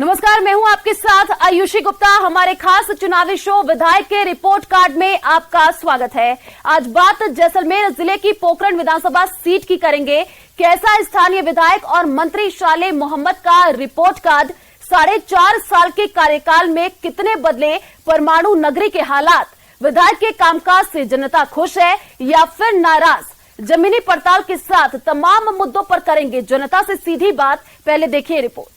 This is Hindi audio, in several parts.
नमस्कार, मैं हूं आपके साथ आयुषी गुप्ता। हमारे खास चुनावी शो विधायक के रिपोर्ट कार्ड में आपका स्वागत है। आज बात जैसलमेर जिले की पोखरण विधानसभा सीट की करेंगे। कैसा स्थानीय विधायक और मंत्री शाले मोहम्मद का रिपोर्ट कार्ड, 4.5 साल के कार्यकाल में कितने बदले परमाणु नगरी के हालात, विधायक के कामकाज से जनता खुश है या फिर नाराज, जमीनी पड़ताल के साथ तमाम मुद्दों पर करेंगे जनता से सीधी बात। पहले देखिए रिपोर्ट।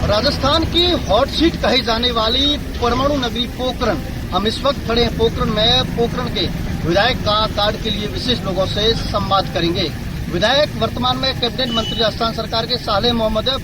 राजस्थान की हॉट सीट कही जाने वाली परमाणु नगरी पोखरण। हम इस वक्त खड़े हैं पोखरण में। पोखरण के विधायक का कार्ड के लिए विशेष लोगों से संवाद करेंगे। विधायक वर्तमान में कैबिनेट मंत्री राजस्थान सरकार के शाले मोहम्मद है।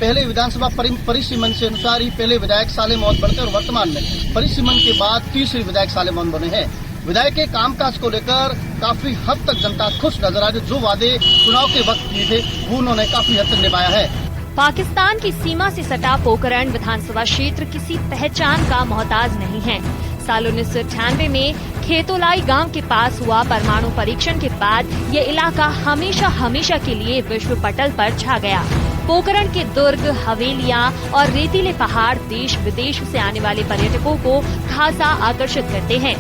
पहले विधानसभा परिसीमन से अनुसार ही पहले विधायक शाले मोहम्मद बनते और वर्तमान में परिसीमन के बाद तीसरे विधायक शाले मोहम्मद बने हैं। विधायक के कामकाज को लेकर काफी हद तक जनता खुश नजर आ रही। जो वादे चुनाव के वक्त किए थे वो उन्होंने काफी हद तक निभाया है। पाकिस्तान की सीमा से सटा पोखरण विधानसभा क्षेत्र किसी पहचान का मोहताज नहीं है। साल 1998 में खेतोलाई गांव के पास हुआ परमाणु परीक्षण के बाद ये इलाका हमेशा हमेशा के लिए विश्व पटल पर छा गया। पोखरण के दुर्ग, हवेलियां और रेतीले पहाड़ देश विदेश से आने वाले पर्यटकों को खासा आकर्षित करते हैं।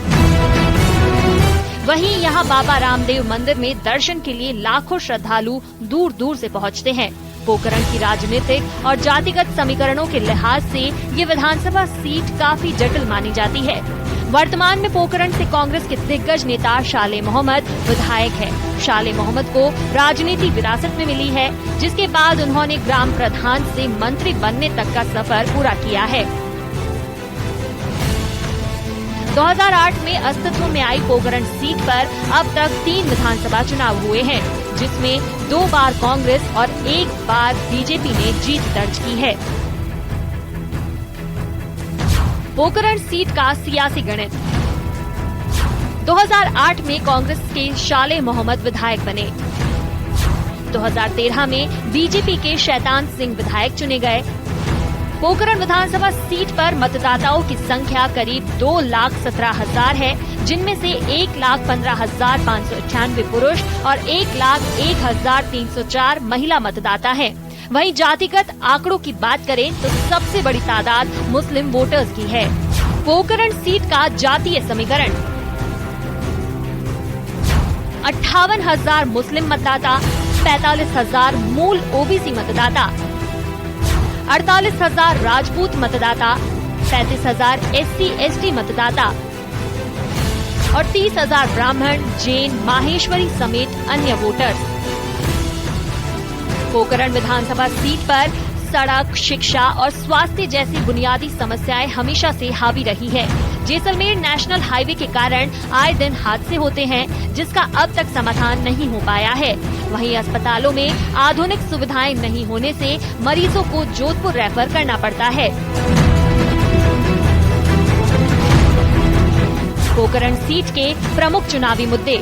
वहीं यहाँ बाबा रामदेव मंदिर में दर्शन के लिए लाखों श्रद्धालु दूर दूर से पहुँचते हैं। पोखरण की राजनीतिक और जातिगत समीकरणों के लिहाज से ये विधानसभा सीट काफी जटिल मानी जाती है। वर्तमान में पोखरण से कांग्रेस के दिग्गज नेता शाले मोहम्मद विधायक है। शाले मोहम्मद को राजनीति विरासत में मिली है, जिसके बाद उन्होंने ग्राम प्रधान से मंत्री बनने तक का सफर पूरा किया है। 2008 में अस्तित्व में आई पोखरण सीट पर अब तक 3 विधानसभा चुनाव हुए हैं, जिसमें 2 बार कांग्रेस और 1 बार बीजेपी ने जीत दर्ज की है। पोखरण सीट का सियासी गणित। 2008 में कांग्रेस के शाले मोहम्मद विधायक बने। 2013 में बीजेपी के शैतान सिंह विधायक चुने गए। पोखरण विधानसभा सीट पर मतदाताओं की संख्या करीब 2,17,000 है, जिनमें से 1,15,598 पुरुष और 1,01,304 महिला मतदाता हैं। वहीं जातिगत आंकड़ों की बात करें तो सबसे बड़ी तादाद मुस्लिम वोटर्स की है। पोखरण सीट का जातीय समीकरण: 58,000 मुस्लिम मतदाता, 45,000 मूल ओबीसी मतदाता, 48,000 राजपूत मतदाता, 35,000 SC/ST मतदाता और 30,000 ब्राह्मण, जैन, माहेश्वरी समेत अन्य वोटर्स। पोखरण विधानसभा सीट पर सड़क, शिक्षा और स्वास्थ्य जैसी बुनियादी समस्याएं हमेशा से हावी रही है। जैसलमेर नेशनल हाईवे के कारण आए दिन हादसे होते हैं, जिसका अब तक समाधान नहीं हो पाया है। वहीं अस्पतालों में आधुनिक सुविधाएं नहीं होने से मरीजों को जोधपुर रेफर करना पड़ता है। पोखरण सीट के प्रमुख चुनावी मुद्दे: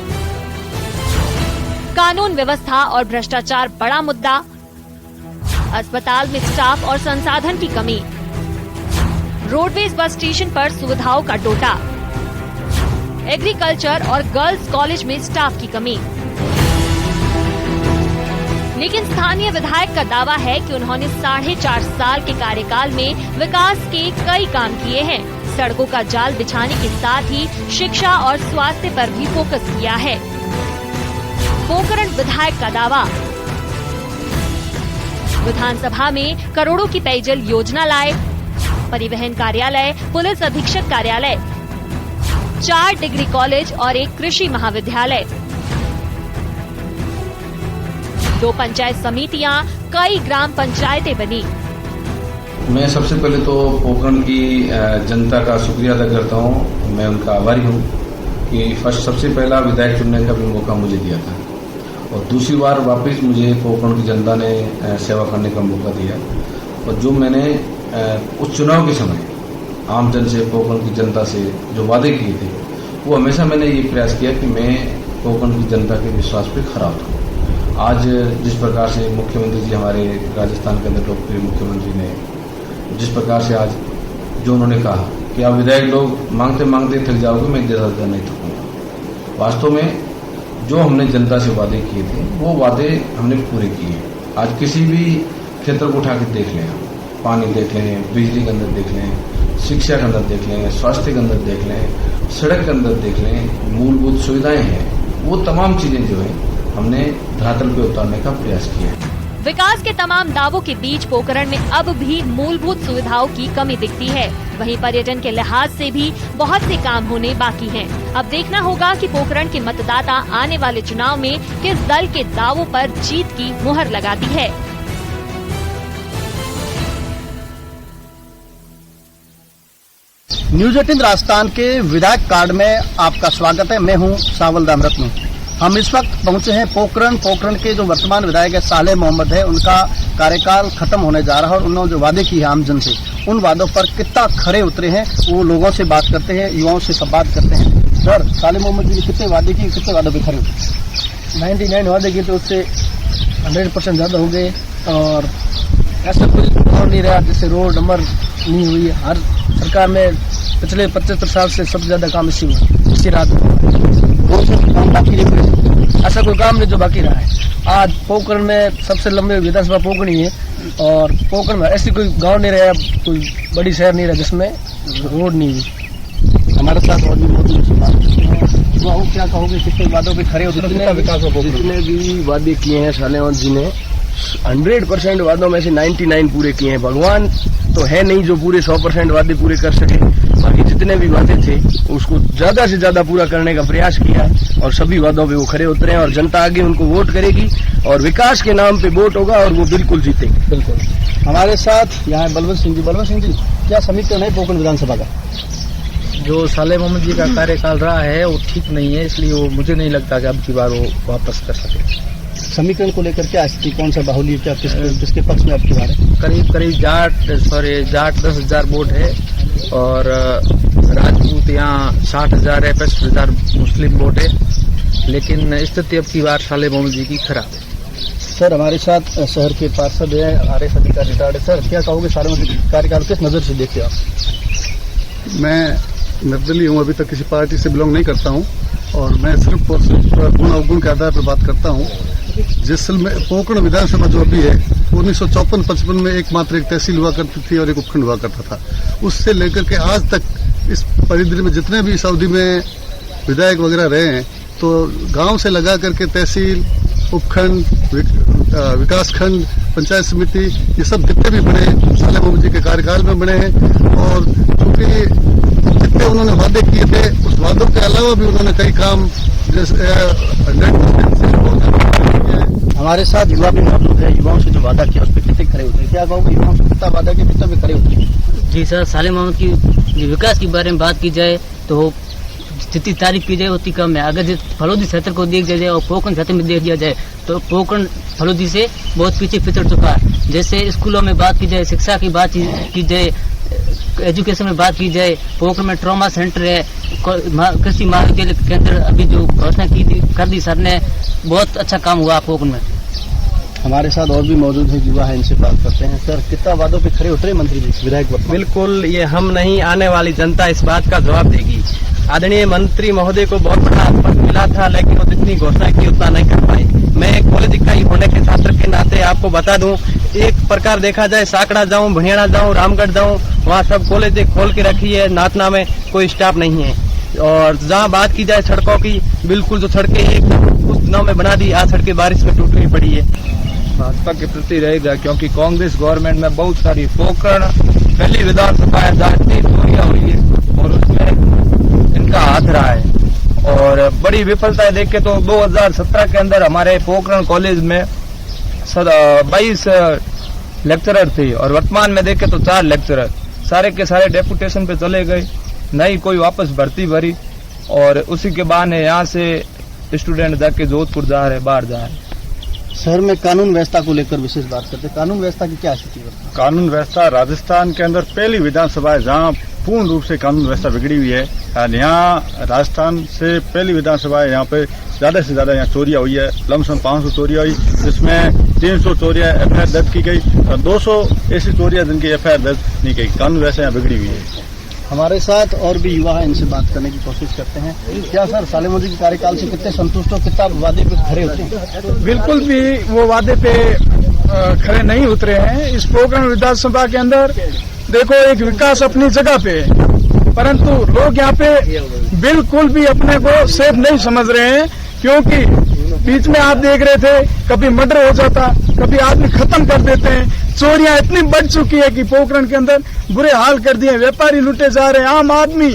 कानून व्यवस्था और भ्रष्टाचार बड़ा मुद्दा, अस्पताल में स्टाफ और संसाधन की कमी, रोडवेज बस स्टेशन पर सुविधाओं का टोटा, एग्रीकल्चर और गर्ल्स कॉलेज में स्टाफ की कमी। लेकिन स्थानीय विधायक का दावा है कि उन्होंने 4.5 साल के कार्यकाल में विकास के कई काम किए हैं। सड़कों का जाल बिछाने के साथ ही शिक्षा और स्वास्थ्य पर भी फोकस किया है। पोखरण विधायक का दावा: विधानसभा में करोड़ों की पेयजल योजना लाए, परिवहन कार्यालय, पुलिस अधीक्षक कार्यालय, 4 डिग्री कॉलेज और 1 कृषि महाविद्यालय, 2 पंचायत समितियां, कई ग्राम पंचायतें बनी। मैं सबसे पहले तो पोखरण की जनता का शुक्रिया अदा करता हूं। मैं उनका आभारी हूं कि सबसे पहला विधायक चुनने का भी मौका मुझे दिया था और दूसरी बार वापस मुझे पोखरण की जनता ने सेवा करने का मौका दिया। और जो मैंने उस चुनाव के समय आम जन से, पोखरण की जनता से जो वादे किए थे, वो हमेशा मैंने ये प्रयास किया कि मैं पोखरण की जनता के विश्वास पे खरा उतरूं। आज जिस प्रकार से मुख्यमंत्री जी, हमारे राजस्थान के अंदर लोकप्रिय मुख्यमंत्री ने जिस प्रकार से आज जो उन्होंने कहा कि अब विधायक लोग मांगते मांगते थक जाओगे, मैं ज्यादा नहीं थकूंगा। वास्तव में जो हमने जनता से वादे किए थे वो वादे हमने पूरे किए। आज किसी भी क्षेत्र को उठा के देख लें, पानी देख लें, बिजली के अंदर देख लें, शिक्षा के अंदर देख लें, स्वास्थ्य के अंदर देख लें, सड़क के अंदर देख लें, मूलभूत सुविधाएं हैं, वो तमाम चीजें जो है हमने धरातल पे उतारने का प्रयास किया है। विकास के तमाम दावों के बीच पोखरण में अब भी मूलभूत सुविधाओं की कमी दिखती है। वहीं पर्यटन के लिहाज से भी बहुत से काम होने बाकी हैं। अब देखना होगा कि पोखरण के मतदाता आने वाले चुनाव में किस दल के दावों पर जीत की मुहर लगाती है। न्यूज 18 राजस्थान के विधायक कार्ड में आपका स्वागत है। मैं हूं सावल रामरत्न। हम इस वक्त पहुंचे हैं पोखरण के जो वर्तमान विधायक है सालेह मोहम्मद है, उनका कार्यकाल खत्म होने जा रहा है और उन्होंने जो वादे किए आम जन से, उन वादों पर कितना खरे उतरे हैं वो लोगों से बात करते हैं, युवाओं से सब बात करते हैं। सर, सालेह मोहम्मद जी ने कितने वादे किए, कितने वादों पर खरे उतरे? 99 वादे किए तो उससे 100% ज्यादा हो गए और ऐसा कोई और नहीं रहा जिससे रोड नंबर नहीं हुई। हर सरकार में पिछले 75 साल से सबसे ज्यादा काम इसी रात काम बाकी नहीं, ऐसा कोई काम नहीं जो बाकी रहा है। आज पोखरण में सबसे लंबे विधानसभा पोखरण ही है और पोखरण में ऐसी कोई गांव नहीं रहा, कोई बड़ी शहर नहीं रहा जिसमें रोड नहीं हुई। हमारे साथ और भी बहुत क्या कहोगे, कितने वादों पे खरे होते? जितने भी वादे किए हैं सालेह जी ने 100% वादों में से 99 पूरे किए हैं। भगवान तो है नहीं जो पूरे 100% वादे पूरे कर सके, बाकी जितने भी वादे थे उसको ज्यादा से ज्यादा पूरा करने का प्रयास किया और सभी वादों पे वो खरे उतरे हैं और जनता आगे उनको वोट करेगी और विकास के नाम पे वोट होगा और वो बिल्कुल जीतेंगे। बिल्कुल। हमारे साथ यहाँ बलवंत सिंह जी, क्या समीकरण है पोखरण विधानसभा का? जो सालेह मोहम्मद जी का कार्यकाल रहा है वो ठीक नहीं है, इसलिए वो मुझे नहीं लगता कि अब की बार वो वापस कर सके। समीकरण को लेकर क्या स्थिति, कौन सा बाहुल्य, क्या किसके पक्ष में आपकी बात है? करीब जाट 10,000 वोट है और राजपूत यहाँ 60,000 है, 65,000 मुस्लिम वोट है, लेकिन स्थिति अब की बार सालेह मोहम्मद जी की खराब है। सर, हमारे साथ शहर के पार्षद है, RS अधिकारी रिटायर्ड है। सर, क्या कहोगे सालेह मोहम्मद जी कार्यकाल किस नजर से देखते हो आप? मैं निर्दलीय हूँ, अभी तक किसी पार्टी से बिलोंग नहीं करता हूँ और मैं सिर्फ और सिर्फ गुण अवगुण के आधार पर बात करता हूँ। जैसलमेर पोखरण विधानसभा जो अभी है 1954-55 में एकमात्र एक तहसील हुआ करती थी और एक उपखंड हुआ करता था। उससे लेकर के आज तक इस परिधि में जितने भी इस अवधि में विधायक वगैरह रहे हैं तो गांव से लगा करके तहसील, उपखंड, विकासखंड, पंचायत समिति, ये सब जितने भी बने सालेह मोहम्मद जी के कार्यकाल में बने हैं और क्योंकि जितने उन्होंने वादे किए थे उस वादों के अलावा भी उन्होंने कई काम हमारे साथ युवा भी मौजूद है। युवाओं से जो वादा किया उस पर कितने खरे उतरे, क्या कहोगे युवाओं से कितना वादा किया, कितने में खरे उतरे? जी सर, सालेह मोहम्मद की विकास के बारे में बात की जाए तो जितनी तारीफ की जाए उतनी कम है। अगर फलोदी क्षेत्र को देखा जाए और पोखरण क्षेत्र में देख दिया जाए तो पोखरण फलोदी से बहुत पीछे फिसड़ चुका है। जैसे स्कूलों में बात की जाए, शिक्षा की बात की जाए, एजुकेशन में बात की जाए, पोखरण में ट्रॉमा सेंटर है, कृषि महाविद्यालय के अंदर अभी जो घोषणा की थी कर दी सर ने, बहुत अच्छा काम हुआ पोखरण में। हमारे साथ और भी मौजूद है, युवा है, इनसे बात करते हैं। सर, कितना वादों पे खरे उतरे मंत्री जी, विधायक? बिल्कुल, ये हम नहीं, आने वाली जनता इस बात का जवाब देगी। आदरणीय मंत्री महोदय को बहुत बड़ा पद मिला था लेकिन वो जितनी घोषणा की उतना नहीं कर पाए। मैं एक कॉलेज इकाई होने के छात्र के नाते आपको बता दूं, एक प्रकार देखा जाए साकड़ा जाऊं, भणियाड़ा जाऊं, रामगढ़ जाऊं, वहाँ सब कॉलेज खोल के रखी है, नातना में कोई स्टाफ नहीं है। और जहाँ बात की जाए सड़कों की, बिल्कुल जो सड़कें एक कुछ दिनों में बना दी, आज सड़कें बारिश में टूटनी पड़ी है। भाजपा के प्रति रहेगा क्योंकि कांग्रेस गवर्नमेंट में बहुत सारी पोखरण पहली विधानसभा जाति चोरियां हुई है और उसमें इनका हाथ रहा है और बड़ी विफलताएं देख के तो 2017 के अंदर हमारे पोखरण कॉलेज में 22 लेक्चरर थे और वर्तमान में देखे तो 4 लेक्चरर, सारे के सारे डेपुटेशन पे चले गए, नहीं कोई वापस भर्ती भरी और उसी के बहाने यहाँ से स्टूडेंट जाके जोधपुर जा रहे, बाहर जा रहे। शहर में कानून व्यवस्था को लेकर विशेष बात करते हैं। कानून व्यवस्था की क्या स्थिति है? कानून व्यवस्था राजस्थान के अंदर पहली विधानसभा है जहां पूर्ण रूप से कानून व्यवस्था बिगड़ी हुई है। यहाँ राजस्थान से पहली विधानसभा है, यहाँ पे ज्यादा से ज्यादा यहाँ चोरियां हुई है, लमसम 500 चोरियां हुई, जिसमें 300 चोरियां FIR दर्ज की गई और 200 ऐसी चोरियां जिनकी FIR दर्ज नहीं की। कानून व्यवस्था यहाँ बिगड़ी हुई है। हमारे साथ और भी युवा है, इनसे बात करने की कोशिश करते हैं। क्या सर, साले मोदी के कार्यकाल से कितने संतुष्ट हो, कितना वादे पे खड़े होते हैं? बिल्कुल भी वो वादे पे खड़े नहीं उतरे हैं। इस पोकरण विधानसभा के अंदर देखो, एक विकास अपनी जगह पे है, परंतु लोग यहाँ पे बिल्कुल भी अपने को सेफ नहीं समझ रहे हैं, क्योंकि बीच में आप देख रहे थे कभी मर्डर हो जाता, कभी आदमी खत्म कर देते हैं, चोरियां इतनी बढ़ चुकी है कि पोकरण के अंदर बुरे हाल कर दिए, व्यापारी लूटे जा रहे हैं। आम आदमी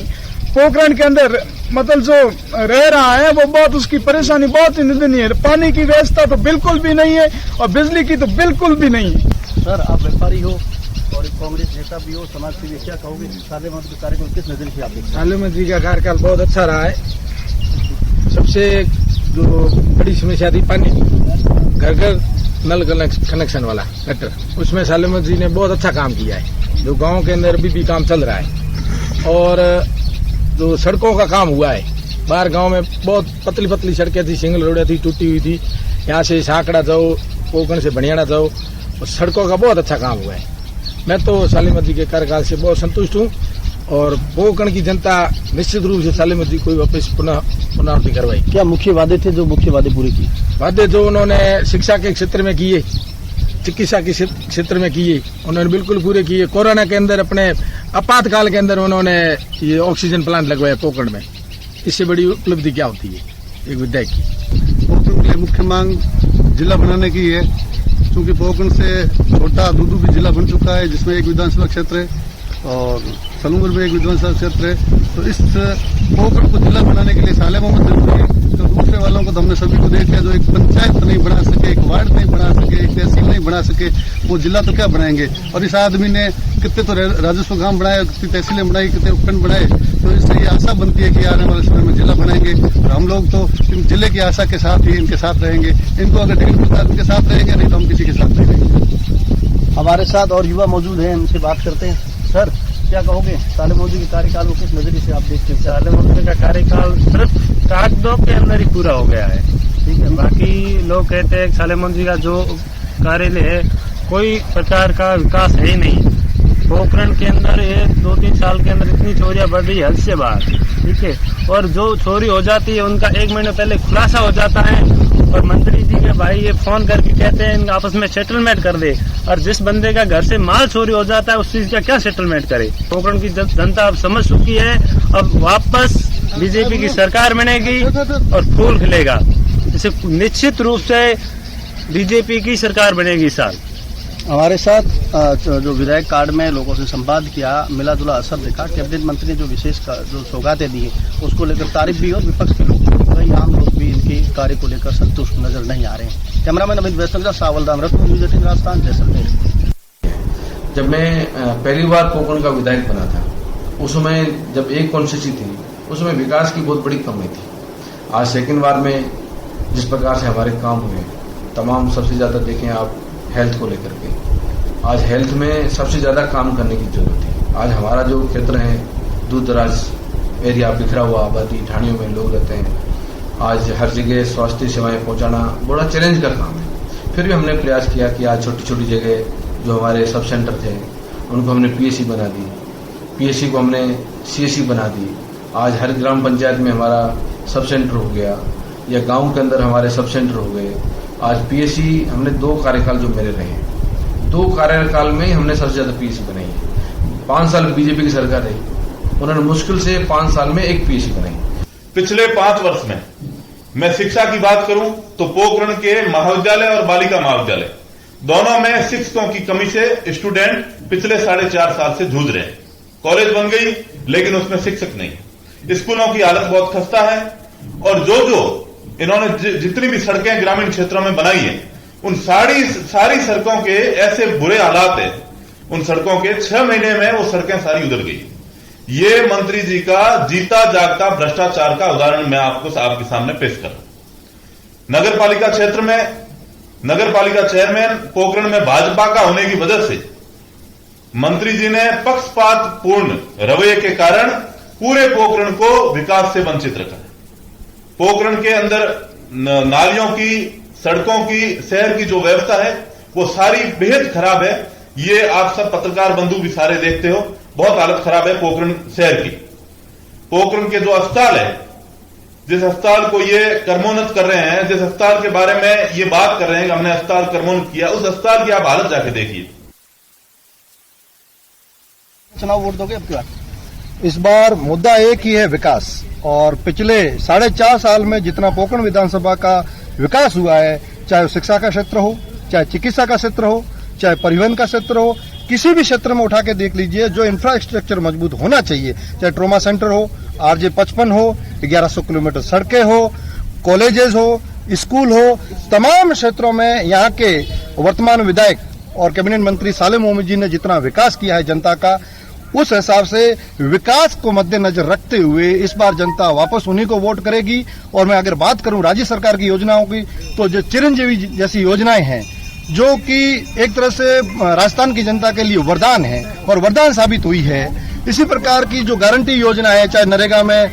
पोकरण के अंदर मतलब जो रह रहा है वो बहुत, उसकी परेशानी बहुत ही निंदनीय है। पानी की व्यवस्था तो बिल्कुल भी नहीं है और बिजली की तो बिल्कुल भी नहीं है। सर, आप व्यापारी हो और एक कांग्रेस नेता भी हो, समाज सेवी, क्या कहोगे साले मोदी के कार्यकाल किस नजर से आप देखते हैं? साले मोदी का कार्यकाल बहुत अच्छा रहा है। सबसे जो बड़ी समस्या थी पानी, घर घर नल कनेक्शन वाला गटर, उसमें साले मोदी ने बहुत अच्छा काम किया है। जो गांव के अंदर भी काम चल रहा है, और जो सड़कों का काम हुआ है, बाहर गांव में बहुत पतली पतली सड़कें थी, सिंगल रोडें थी, टूटी हुई थी। यहाँ से साकड़ा जाओ, पोकरण से बनियाना जाओ, सड़कों का बहुत अच्छा काम हुआ है। मैं तो साले मोदी के कार्यकाल से बहुत संतुष्ट हूँ, और पोकरण की जनता निश्चित रूप से साले मोदी को वापस पुनरावृत्ति करवाई। क्या मुख्य वादे थे, जो मुख्य वादे पूरे किए? वादे जो उन्होंने शिक्षा के क्षेत्र में किए, चिकित्सा के क्षेत्र में किए, उन्होंने बिल्कुल पूरे किए। कोरोना के अंदर, अपने आपातकाल के अंदर उन्होंने ये ऑक्सीजन प्लांट लगवाया पोकरण में। इससे बड़ी उपलब्धि क्या होती है एक विधायक की? पोकरण के लिए मुख्य मांग जिला बनाने की है, क्योंकि पोकरण से छोटा दूदू भी जिला बन चुका है, जिसमें एक विधानसभा क्षेत्र है और सलूंगर में एक विधानसभा क्षेत्र है। तो इस पोकरण को जिला बनाने के लिए साले मोहम्मद जरूरी है। तो दूसरे वालों को तो हमने सभी को देखा, जो एक पंचायत नहीं बना सके, एक वार्ड नहीं बना सके, एक तहसील नहीं बना सके, वो जिला तो क्या बनाएंगे? और इस आदमी ने कितने तो राजस्व ग्राम बनाए, कितनी तहसीलें बनाई, कितने उपखंड बनाए। तो इससे ये आशा बनती है कि आने वाले समय में जिला बनाएंगे, और हम लोग तो इन जिले की आशा के साथ ही इनके साथ रहेंगे। इनको अगर टिकट मिलता है इनके साथ रहेंगे, नहीं तो हम किसी के साथ नहीं रहेंगे। हमारे साथ और युवा मौजूद हैं, इनसे बात करते हैं। सर, क्या कहोगे साले मोदी के कार्यकाल को किस नजरिए से आप देखते हैं? साले मोदी का कार्यकाल सिर्फ कागजों के अंदर ही पूरा हो गया है, ठीक है। बाकी लोग कहते हैं साले मोदी का जो कार्यालय है, कोई प्रकार का विकास है ही नहीं। पोकरण के अंदर ये 2-3 साल के अंदर इतनी चोरियां बढ़ रही है, हद से बाहर, ठीक है। और जो चोरी हो जाती है उनका 1 महीने पहले खुलासा हो जाता है, और मंत्री जी के भाई ये फोन करके कहते हैं इनका आपस में सेटलमेंट कर दे। और जिस बंदे का घर से माल चोरी हो जाता है, उस चीज का क्या सेटलमेंट करे? पोकरण की जनता अब समझ चुकी है, अब वापस बीजेपी की सरकार बनेगी और फूल खिलेगा। इसे निश्चित रूप से बीजेपी की सरकार बनेगी इस साल। हमारे साथ जो विधायक कार्ड में लोगों से संवाद किया, मिला जुला असर देखा। कैबिनेट मंत्री ने जो विशेष जो सौगातें दी है, उसको लेकर तारीफ भी, और विपक्ष के लोग, कई आम लोग भी इनके कार्य को लेकर संतुष्ट नजर नहीं आ रहे हैं। कैमरामैन अमित वैष्णव के साथ सावलदान रखू, न्यूज 18 राजस्थान, जैसलमेर। जब मैं पहली बार पोकरण का विधायक बना था, उस समय जब एक कॉन्स्टिट्यूंसी थी, उस समय विकास की बहुत बड़ी कमी थी। आज सेकंड बार में जिस प्रकार से हमारे काम हुए तमाम, सबसे ज्यादा देखें आप हेल्थ को लेकर के, आज हेल्थ में सबसे ज्यादा काम करने की जरूरत है। आज हमारा जो क्षेत्र है, दूर दराज एरिया, बिखरा हुआ आबादी, ढाणियों में लोग रहते हैं। आज हर जगह स्वास्थ्य सेवाएं पहुंचाना बड़ा चैलेंज का काम है। फिर भी हमने प्रयास किया कि आज छोटी छोटी जगह जो हमारे सब सेंटर थे, उनको हमने पीएससी बना दी, पीएससी को हमने सीएससी बना दी। आज हर ग्राम पंचायत में हमारा सब सेंटर हो गया, या गांव के अंदर हमारे सब सेंटर हो गए। आज पीएससी हमने 2 कार्यकाल जो मेरे रहे, 2 कार्यकाल में हमने सबसे ज्यादा पीएससी बनाई है। 5 साल बीजेपी की सरकार रही, उन्होंने मुश्किल से 5 साल में एक पीएससी बनाई। पिछले 5 वर्ष में मैं शिक्षा की बात करूं तो पोकरण के महाविद्यालय और बालिका महाविद्यालय दोनों में शिक्षकों की कमी से स्टूडेंट पिछले 4.5 साल से जूझ रहे हैं। कॉलेज बन गई लेकिन उसमें शिक्षक नहीं। स्कूलों की हालत बहुत खस्ता है, और जो इन्होंने जितनी भी सड़कें ग्रामीण क्षेत्रों में बनाई है, उन सारी सड़कों के ऐसे बुरे हालात है, उन सड़कों के 6 महीने में वो सड़कें सारी उधर गई। ये मंत्री जी का जीता जागता भ्रष्टाचार का उदाहरण मैं आपके सामने पेश कर रहा हूं। नगर पालिका क्षेत्र में नगर पालिका चेयरमैन पोकरण में भाजपा का होने की वजह से मंत्री जी ने पक्षपात पूर्ण रवैये के कारण पूरे पोकरण को विकास से वंचित रखा। पोकरण के अंदर नालियों की, सड़कों की, शहर की जो व्यवस्था है वो सारी बेहद खराब है। ये आप सब पत्रकार बंधु भी सारे देखते हो, बहुत हालत खराब है पोखरण शहर की। पोखरण के जो अस्पताल है, जिस अस्पताल को ये कर्मोन्नत कर रहे हैं, जिस अस्पताल के बारे में ये बात कर रहे हैं कि हमने अस्पताल कर्मोन्नत किया, उस अस्पताल की आप हालत जाके देखिए। चुनाव वोट दोगे अब की बार? इस बार मुद्दा एक ही है, विकास। और पिछले 4.5 साल में जितना पोखरण विधानसभा का विकास हुआ है, चाहे शिक्षा का क्षेत्र हो, चाहे चिकित्सा का क्षेत्र हो, चाहे परिवहन का क्षेत्र हो, किसी भी क्षेत्र में उठा के देख लीजिए, जो इंफ्रास्ट्रक्चर मजबूत होना चाहिए, चाहे ट्रोमा सेंटर हो, RJ 55 हो, 1100 किलोमीटर सड़कें हो, कॉलेजेस हो, स्कूल हो, तमाम क्षेत्रों में यहाँ के वर्तमान विधायक और कैबिनेट मंत्री सालेम मोहम्मद जी ने जितना विकास किया है जनता का, उस हिसाब से विकास को मद्देनजर रखते हुए इस बार जनता वापस उन्हीं को वोट करेगी। और मैं अगर बात करूं राज्य सरकार की योजनाओं की, तो जो चिरंजीवी जैसी योजनाएं हैं, जो कि एक तरह से राजस्थान की जनता के लिए वरदान है और वरदान साबित हुई है। इसी प्रकार की जो गारंटी योजना है, चाहे नरेगा में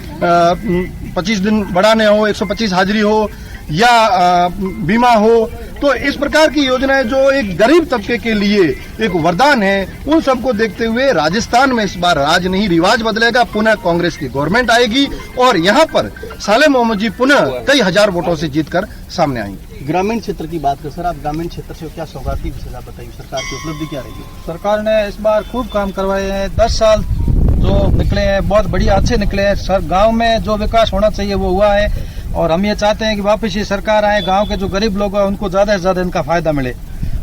25 दिन बढ़ाने हो, 125 हाजिरी हो, या बीमा हो, तो इस प्रकार की योजनाएं जो एक गरीब तबके के लिए एक वरदान है, उन सबको देखते हुए राजस्थान में इस बार राज नहीं रिवाज बदलेगा, पुनः कांग्रेस की गवर्नमेंट आएगी और यहाँ पर सालेम मोहम्मद जी पुनः कई हजार वोटों से जीतकर सामने आएंगे। ग्रामीण क्षेत्र की बात कर सर, आप ग्रामीण क्षेत्र से क्या सौगाती विशेष आप बताइए, सरकार की उपलब्धि क्या रहेगी? सरकार ने इस बार खूब काम करवाए हैं, 10 साल जो निकले हैं बहुत बढ़िया अच्छे निकले हैं। सर गांव में जो विकास होना चाहिए वो हुआ है और हम ये चाहते हैं कि वापस ये सरकार आए, गांव के जो गरीब लोग हैं उनको ज्यादा से ज्यादा इनका फायदा मिले।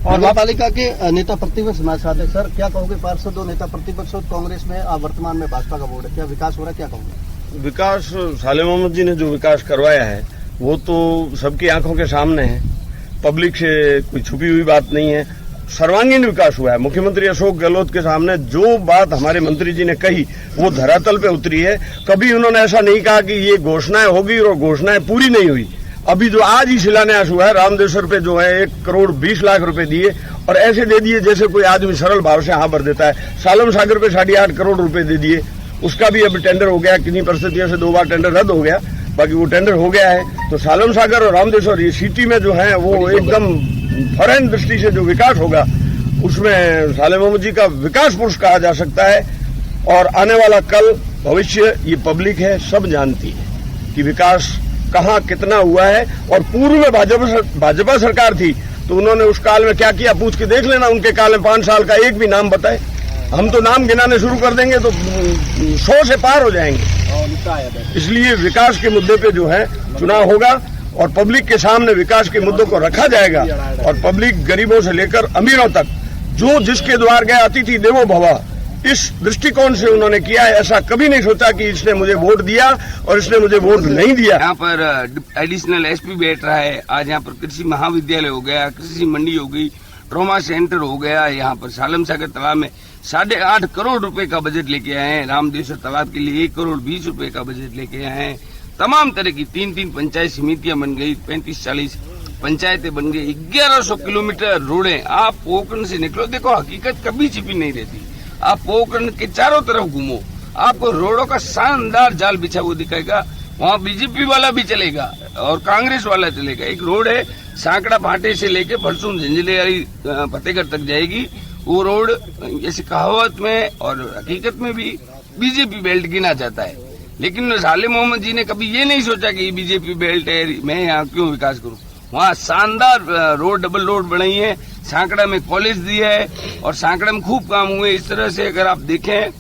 और नगर पालिका के नेता प्रतिपक्ष हमारे साथ है। सर क्या कहोगे, पार्षद हो, नेता प्रतिपक्ष हो, कांग्रेस में वर्तमान में भाजपा का बोर्ड है, क्या विकास हो रहा है, क्या कहोगे? विकास सालेम मोहम्मद जी ने जो विकास करवाया है वो तो सबकी आंखों के सामने है, पब्लिक से कोई छुपी हुई बात नहीं है, सर्वांगीण विकास हुआ है। मुख्यमंत्री अशोक गहलोत के सामने जो बात हमारे मंत्री जी ने कही वो धरातल पे उतरी है। कभी उन्होंने ऐसा नहीं कहा कि ये घोषणाएं होगी और घोषणाएं पूरी नहीं हुई। अभी जो आज ही शिलान्यास हुआ है, रामदेश्वर पे जो है 1 करोड़ 20 लाख रुपए दिए और ऐसे दे दिए जैसे कोई आदमी सरल भाव से हाँ भर देता है। सालम सागर पे 8.5 करोड़ रुपए दे दिए, उसका भी अभी टेंडर हो गया, किन्हीं परिस्थितियों से 2 बार टेंडर रद्द हो गया, बाकी वो टेंडर हो गया है। तो सालम सागर और रामदेश्वर ये सिटी में जो है वो एकदम फॉरेन दृष्टि से जो विकास होगा उसमें सालेम मोहम्मद जी का विकास पुरुष कहा जा सकता है। और आने वाला कल भविष्य ये पब्लिक है, सब जानती है कि विकास कहाँ कितना हुआ है। और पूर्व में भाजपा सरकार थी तो उन्होंने उस काल में क्या किया पूछ के देख लेना, उनके काल में 5 साल का एक भी नाम बताए। हम तो नाम गिनाने शुरू कर देंगे तो 100 से पार हो जाएंगे। इसलिए विकास के मुद्दे पे जो है चुनाव होगा और पब्लिक के सामने विकास के मुद्दों को रखा जाएगा और पब्लिक गरीबों से लेकर अमीरों तक जो जिसके द्वार गया अतिथि देवो भव, इस दृष्टिकोण से उन्होंने किया है। ऐसा कभी नहीं सोचा कि इसने मुझे वोट दिया और इसने मुझे वोट नहीं दिया। यहाँ पर एडिशनल SP बैठ रहा है, आज यहाँ पर कृषि महाविद्यालय हो गया, कृषि मंडी हो गई, ट्रोमा सेंटर हो गया। यहाँ पर सालम सागर तालाब में 8.5 करोड़ रुपए का बजट लेके आए हैं। रामदेश्वर तालाब के लिए 1 करोड़ 20 रुपए का बजट लेके आए हैं। तमाम तरह की 3 पंचायत समितियां बन गई, 35-40 पंचायतें बन गई, 1100 किलोमीटर रोडें। आप पोखरण से निकलो, देखो हकीकत कभी छिपी नहीं रहती। आप पोखरण के चारों तरफ घूमो, आपको रोडों का शानदार जाल बिछा हुआ दिखाएगा। वहाँ BJP वाला भी चलेगा और कांग्रेस वाला चलेगा। एक रोड है सांकड़ा फाटे से लेके भरसून झंझलियारी फतेहगढ़ तक जाएगी। वो रोड ऐसी कहावत में और हकीकत में भी BJP बेल्ट गिना जाता है, लेकिन सालेम मोहम्मद जी ने कभी ये नहीं सोचा कि BJP बेल्ट है, मैं यहाँ क्यों विकास करूँ। वहाँ शानदार रोड, डबल रोड बनाई है, सांकड़ा में कॉलेज दिया है और सांकड़ा में खूब काम हुए। इस तरह से अगर आप देखें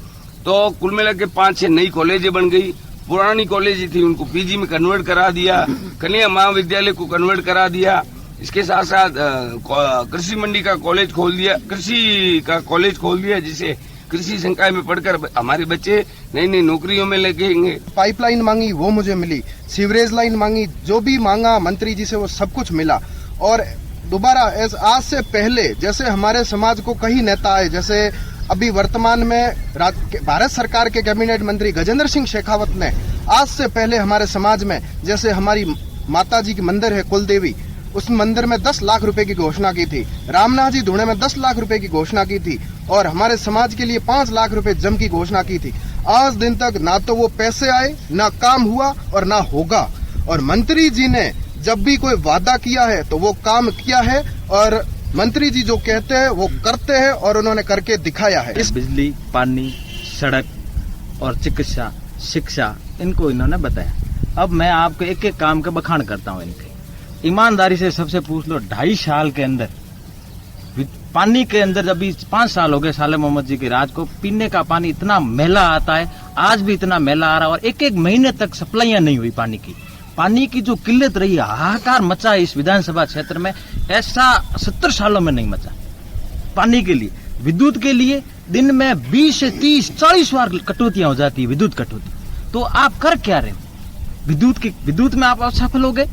तो कुल मिला के 5-6 नई कॉलेजें बन गई। पुरानी कॉलेज थी उनको PG में कन्वर्ट करा दिया, कन्या महाविद्यालय को कन्वर्ट करा दिया। इसके साथ साथ कृषि मंडी का कॉलेज खोल दिया, कृषि का कॉलेज खोल दिया, जिसे कृषि संकाय में पढ़कर हमारे बच्चे नई नई नौकरियों में लगेंगे। पाइपलाइन मांगी वो मुझे मिली, सीवरेज लाइन मांगी, जो भी मांगा मंत्री जी से वो सब कुछ मिला। और दोबारा आज से पहले जैसे हमारे समाज को कई नेता आए, जैसे अभी वर्तमान में भारत सरकार के कैबिनेट मंत्री गजेंद्र सिंह शेखावत ने आज से पहले हमारे समाज में, जैसे हमारी माता जी की मंदिर है कुलदेवी, उस मंदिर में 10 लाख रुपए की घोषणा की थी। रामनाथ जी धुणे में 10 लाख रुपए की घोषणा की थी और हमारे समाज के लिए 5 लाख रुपए जम की घोषणा की थी। आज दिन तक ना तो वो पैसे आए, ना काम हुआ और ना होगा। और मंत्री जी ने जब भी कोई वादा किया है तो वो काम किया है और मंत्री जी जो कहते हैं वो करते हैं और उन्होंने करके दिखाया है। इस बिजली, पानी, सड़क और चिकित्सा, शिक्षा इनको इन्होंने बताया। अब मैं आपको एक एक काम का बखान करता हूँ इनके। ईमानदारी से सबसे पूछ लो, 2.5 साल के अंदर पानी के अंदर अभी 5 साल हो गए साले मोहम्मद जी के राज को, पीने का पानी इतना मैला आता है, आज भी इतना मैला आ रहा है और एक एक महीने तक सप्लाइयां नहीं हुई पानी की जो किल्लत रही, हाहाकार मचा है इस विधानसभा क्षेत्र में, ऐसा 70 सालों में नहीं मचा। पानी के लिए, विद्युत के लिए दिन में 20 से 30, 40 बार कटौतियां हो जाती है, विद्युत कटौती। तो आप कर क्या रहे हो? विद्युत में आप असफल हो गए,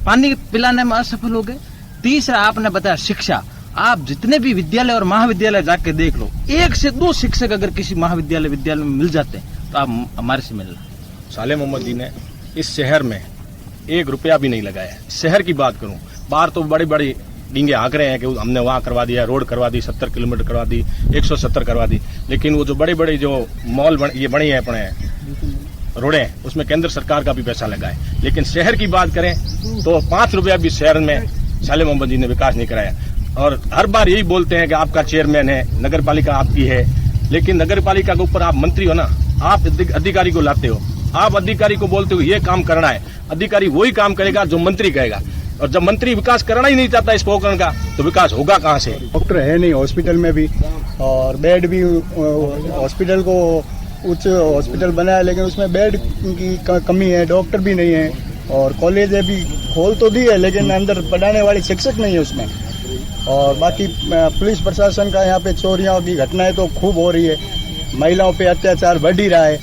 पानी पिलाने में असफल हो गए। तीसरा आपने बताया शिक्षा। आप जितने भी विद्यालय और महाविद्यालय जाके देख लो, 1 से 2 शिक्षक अगर किसी महाविद्यालय विद्यालय में मिल जाते हैं तो आप हमारे से मिलना। साले मोहम्मद जी ने इस शहर में 1 रुपया भी नहीं लगाया। शहर की बात करूं, बाहर तो बड़ी बड़ी डींगे हाँक रहे हैं कि हमने वहां करवा दिया, रोड करवा दी, 70 किलोमीटर करवा दी, 170 करवा दी, लेकिन वो जो बड़ी बड़ी जो मॉल बनी है अपने रोडें, उसमें केंद्र सरकार का भी पैसा लगा है। लेकिन शहर की बात करें तो 5 रुपया भी शहर में साले मोहम्मद जी ने विकास नहीं कराया। और हर बार यही बोलते हैं कि आपका चेयरमैन है, नगर पालिका आपकी है, लेकिन नगर पालिका के ऊपर आप मंत्री हो ना, आप अधिकारी को लाते हो, आप अधिकारी को बोलते हो ये काम करना है, अधिकारी वही काम करेगा जो मंत्री कहेगा। और जब मंत्री विकास करना ही नहीं चाहता इस पोखरण का, तो विकास होगा कहाँ से? डॉक्टर है नहीं हॉस्पिटल में भी, और बेड भी हॉस्पिटल को उच्च हॉस्पिटल बनाया लेकिन उसमें बेड की कमी है, डॉक्टर भी नहीं है, और कॉलेज भी खोल तो दी है लेकिन अंदर पढ़ाने वाले शिक्षक नहीं है उसमें। और बाकी पुलिस प्रशासन का यहाँ पे चोरियों की घटनाएं तो खूब हो रही है, महिलाओं पे अत्याचार बढ़ ही रहा है।